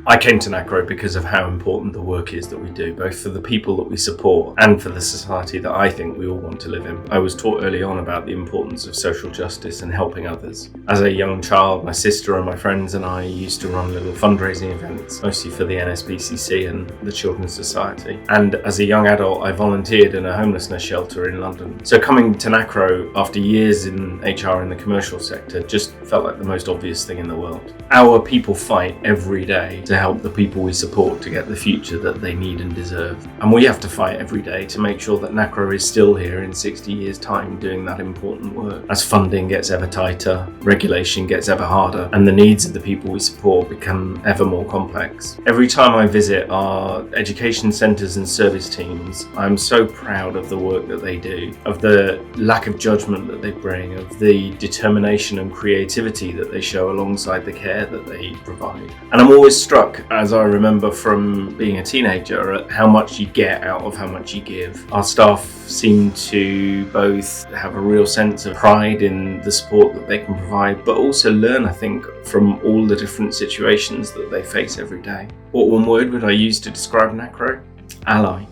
I came to Nacro because of how important the work is that we do, both for the people that we support and for the society that I think we all want to live in. I was taught early on about the importance of social justice and helping others. As a young child, my sister and my friends and I used to run little fundraising events, mostly for the NSPCC and the Children's Society. And as a young adult, I volunteered in a homelessness shelter in London. So coming to Nacro after years in HR in the commercial sector just felt like the most obvious thing in the world. Our people fight every day to help the people we support to get the future that they need and deserve. And we have to fight every day to make sure that Nacro is still here in 60 years' time doing that important work. As funding gets ever tighter, regulation gets ever harder, and the needs of the people we support become ever more complex. Every time I visit our education centres and service teams, I'm so proud of the work that they do, of the lack of judgment that they bring, of the determination and creativity that they show alongside the care that they provide. And I'm always struck, as I remember from being a teenager, at how much you get out of how much you give. Our staff seem to both have a real sense of pride in the support that they can provide, but also learn, I think, from all the different situations that they face every day. What one word would I use to describe Nacro? Ally.